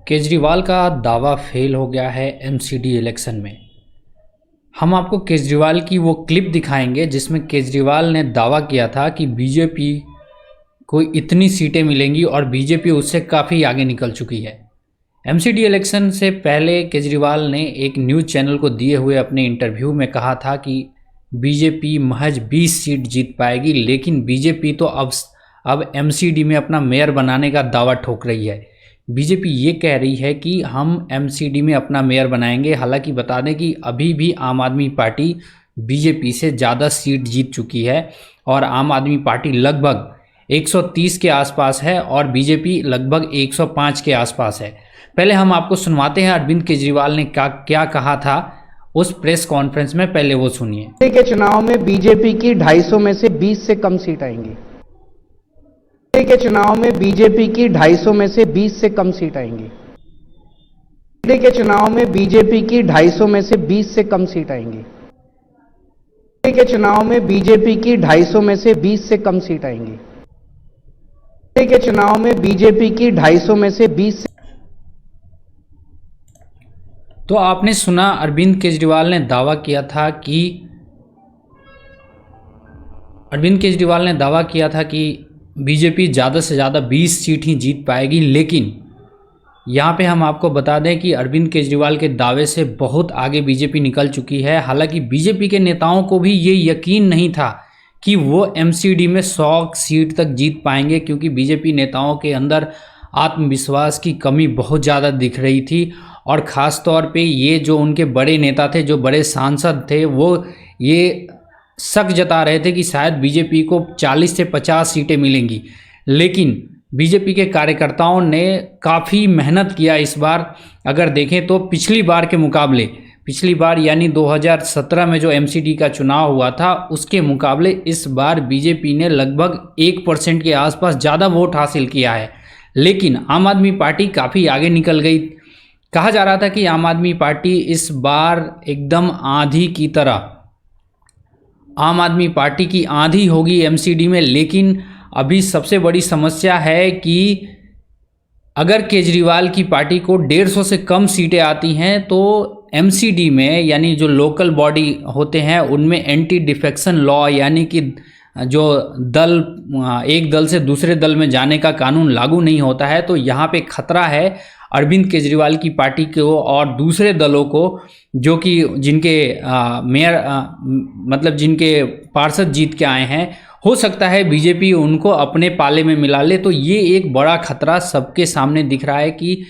केजरीवाल का दावा फेल हो गया है एमसीडी इलेक्शन में। हम आपको केजरीवाल की वो क्लिप दिखाएंगे जिसमें केजरीवाल ने दावा किया था कि बीजेपी को इतनी सीटें मिलेंगी और बीजेपी उससे काफ़ी आगे निकल चुकी है। एमसीडी इलेक्शन से पहले केजरीवाल ने एक न्यूज़ चैनल को दिए हुए अपने इंटरव्यू में कहा था कि बीजेपी महज 20 सीट जीत पाएगी, लेकिन बीजेपी तो अब एमसीडी में अपना मेयर बनाने का दावा ठोक रही है। बीजेपी ये कह रही है कि हम एमसीडी में अपना मेयर बनाएंगे। हालांकि बता दें कि अभी भी आम आदमी पार्टी बीजेपी से ज़्यादा सीट जीत चुकी है और आम आदमी पार्टी लगभग 130 के आसपास है और बीजेपी लगभग 105 के आसपास है। पहले हम आपको सुनवाते हैं अरविंद केजरीवाल ने क्या कहा था उस प्रेस कॉन्फ्रेंस में, पहले वो सुनिए। के चुनाव में बीजेपी की 250 में से 20 से कम सीट आएंगी। के चुनाव में बीजेपी की 250 में से 20 से कम सीट आएंगी। के चुनाव में बीजेपी की 250 में से 20 से कम सीट आएंगी। के चुनाव में बीजेपी की 250 में से 20 से कम सीट आएंगी। के चुनाव में बीजेपी की 250 में से 20 से। तो आपने सुना, अरविंद केजरीवाल ने दावा किया था कि बीजेपी ज़्यादा से ज़्यादा 20 सीट ही जीत पाएगी। लेकिन यहाँ पे हम आपको बता दें कि अरविंद केजरीवाल के दावे से बहुत आगे बीजेपी निकल चुकी है। हालांकि बीजेपी के नेताओं को भी ये यकीन नहीं था कि वो एमसीडी में 100 सीट तक जीत पाएंगे, क्योंकि बीजेपी नेताओं के अंदर आत्मविश्वास की कमी बहुत ज़्यादा दिख रही थी। और ख़ास तौर पे ये जो उनके बड़े नेता थे, जो बड़े सांसद थे, वो ये शक जता रहे थे कि शायद बीजेपी को 40 से 50 सीटें मिलेंगी। लेकिन बीजेपी के कार्यकर्ताओं ने काफ़ी मेहनत किया इस बार। अगर देखें तो पिछली बार के मुकाबले, पिछली बार यानी 2017 में जो एमसीडी का चुनाव हुआ था उसके मुकाबले इस बार बीजेपी ने लगभग 1% के आसपास ज़्यादा वोट हासिल किया है। लेकिन आम आदमी पार्टी काफ़ी आगे निकल गई। कहा जा रहा था कि आम आदमी पार्टी इस बार एकदम आंधी की तरह, आम आदमी पार्टी की आंधी होगी एमसीडी में। लेकिन अभी सबसे बड़ी समस्या है कि अगर केजरीवाल की पार्टी को 150 से कम सीटें आती हैं तो एमसीडी में, यानी जो लोकल बॉडी होते हैं उनमें एंटी डिफेक्शन लॉ, यानी कि जो एक दल से दूसरे दल में जाने का कानून लागू नहीं होता है। तो यहाँ पे खतरा है अरविंद केजरीवाल की पार्टी को और दूसरे दलों को, जो कि जिनके मेयर मतलब जिनके पार्षद जीत के आए हैं। हो सकता है बीजेपी उनको अपने पाले में मिला ले। तो ये एक बड़ा खतरा सबके सामने दिख रहा है कि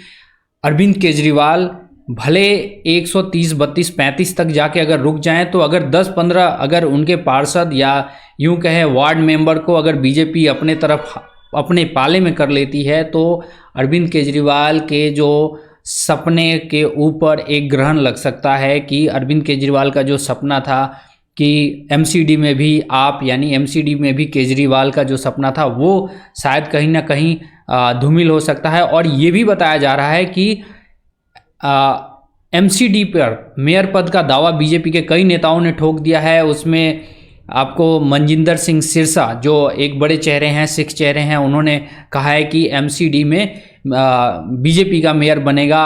अरविंद केजरीवाल भले 130, 32, 35 तक जाके अगर रुक जाएं, तो अगर 10-15 अगर उनके पार्षद या यूं कहें वार्ड मेंबर को अगर बीजेपी अपने तरफ अपने पाले में कर लेती है, तो अरविंद केजरीवाल के जो सपने के ऊपर एक ग्रहण लग सकता है कि अरविंद केजरीवाल का जो सपना था कि एमसीडी में भी आप, यानी एमसीडी में भी केजरीवाल का जो सपना था वो शायद कहीं ना कहीं धूमिल हो सकता है। और ये भी बताया जा रहा है कि एमसीडी पर मेयर पद का दावा बीजेपी के कई नेताओं ने ठोक दिया है। उसमें आपको मनजिंदर सिंह सिरसा, जो एक बड़े चेहरे हैं, सिख चेहरे हैं, उन्होंने कहा है कि एमसीडी में बीजेपी का मेयर बनेगा।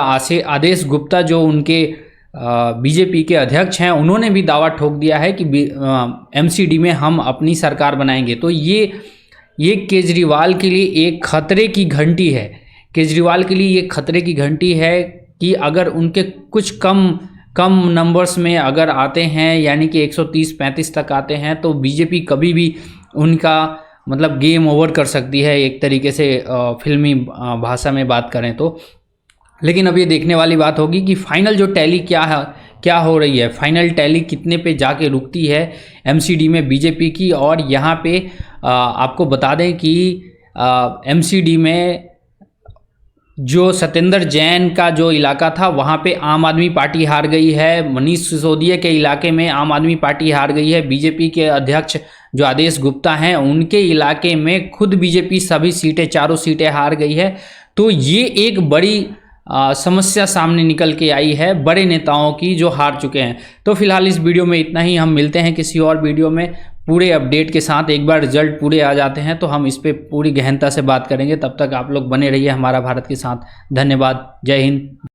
आदेश गुप्ता, जो उनके बीजेपी के अध्यक्ष हैं, उन्होंने भी दावा ठोक दिया है कि एमसीडी में हम अपनी सरकार बनाएंगे। तो ये केजरीवाल के लिए एक खतरे की घंटी है। केजरीवाल के लिए ये खतरे की घंटी है कि अगर उनके कुछ कम नंबर्स में अगर आते हैं, यानी कि 130-35 तक आते हैं, तो बीजेपी कभी भी उनका मतलब गेम ओवर कर सकती है, एक तरीके से फिल्मी भाषा में बात करें तो। लेकिन अब ये देखने वाली बात होगी कि फाइनल जो टैली क्या हो रही है, फाइनल टैली कितने पे जाके रुकती है एमसीडी में बीजेपी की। और यहाँ पे आपको बता दें कि एमसीडी में जो सत्येंद्र जैन का जो इलाका था वहाँ पे आम आदमी पार्टी हार गई है। मनीष सिसोदिया के इलाके में आम आदमी पार्टी हार गई है। बीजेपी के अध्यक्ष जो आदेश गुप्ता हैं, उनके इलाके में खुद बीजेपी सभी सीटें, 4 सीटें हार गई है। तो ये एक बड़ी समस्या सामने निकल के आई है बड़े नेताओं की जो हार चुके हैं। तो फिलहाल इस वीडियो में इतना ही। हम मिलते हैं किसी और वीडियो में। पूरे अपडेट के साथ एक बार रिजल्ट पूरे आ जाते हैं तो हम इस पे पूरी गहनता से बात करेंगे। तब तक आप लोग बने रहिए हमारा भारत के साथ। धन्यवाद। जय हिंद।